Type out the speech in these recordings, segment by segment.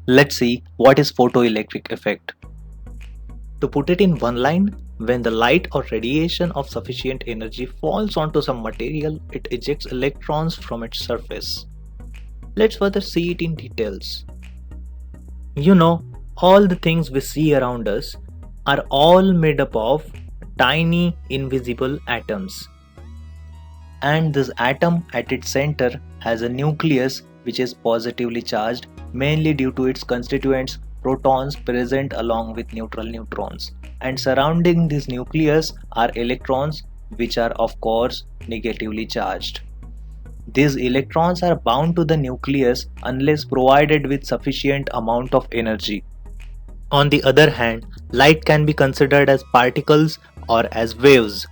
Let's see what is photoelectric effect. To put it in one line, when the light or radiation of sufficient energy falls onto some material, it ejects electrons from its surface. Let's further see it in details. You know, all the things we see around us are all made up of tiny invisible atoms. And this atom at its center has a nucleus which is positively charged, mainly due to its constituents protons present along with neutral neutrons, and surrounding this nucleus are electrons which are of course negatively charged. These electrons are bound to the nucleus unless provided with sufficient amount of energy. On the other hand, light can be considered as particles or as waves.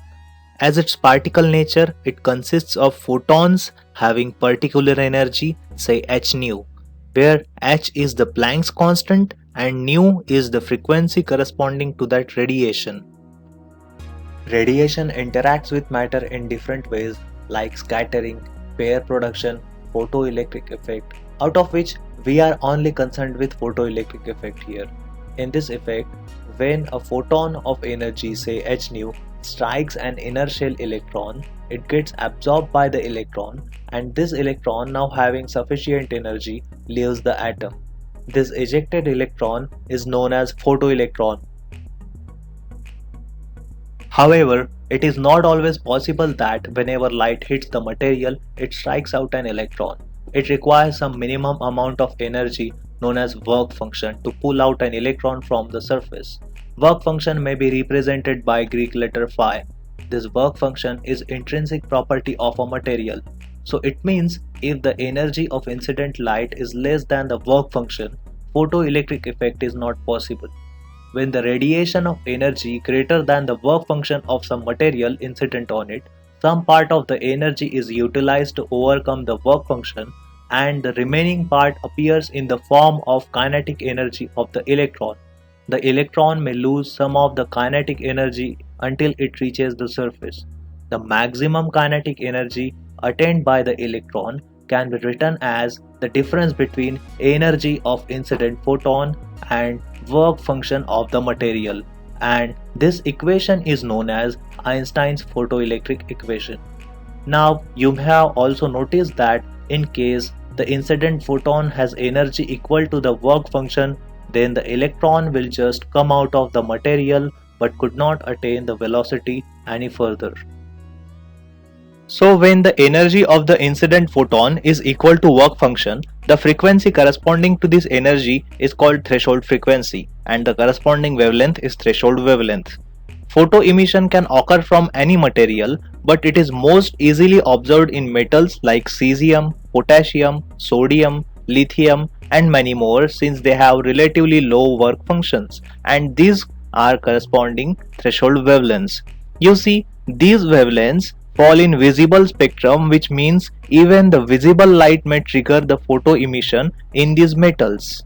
As its particle nature, it consists of photons having particular energy, say h nu, where h is the Planck's constant and nu is the frequency corresponding to that radiation. Radiation interacts with matter in different ways like scattering, pair production, photoelectric effect, out of which we are only concerned with photoelectric effect here. In this effect, when a photon of energy say h nu strikes an inertial electron, it gets absorbed by the electron, and this electron, now having sufficient energy, leaves the atom. This ejected electron is known as photoelectron. However, it is not always possible that whenever light hits the material, it strikes out an electron. It requires some minimum amount of energy known as work function to pull out an electron from the surface. Work function may be represented by Greek letter phi. This work function is intrinsic property of a material. So it means if the energy of incident light is less than the work function, photoelectric effect is not possible. When the radiation of energy greater than the work function of some material incident on it, some part of the energy is utilized to overcome the work function, and the remaining part appears in the form of kinetic energy of the electron. The electron may lose some of the kinetic energy until it reaches the surface. The maximum kinetic energy attained by the electron can be written as the difference between energy of incident photon and work function of the material, and this equation is known as Einstein's photoelectric equation. Now you may have also noticed that in case the incident photon has energy equal to the work function, then the electron will just come out of the material but could not attain the velocity any further. So when the energy of the incident photon is equal to work function, the frequency corresponding to this energy is called threshold frequency, and the corresponding wavelength is threshold wavelength. Photo emission can occur from any material, but it is most easily observed in metals like cesium, potassium, sodium, lithium, and many more, since they have relatively low work functions, and these are corresponding threshold wavelengths. You see, these wavelengths fall in visible spectrum, which means even the visible light may trigger the photo emission in these metals.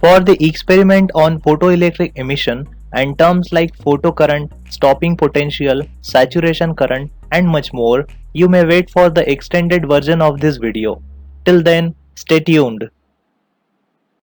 For the experiment on photoelectric emission and terms like photocurrent, stopping potential, saturation current, and much more, you may wait for the extended version of this video. Till then, stay tuned.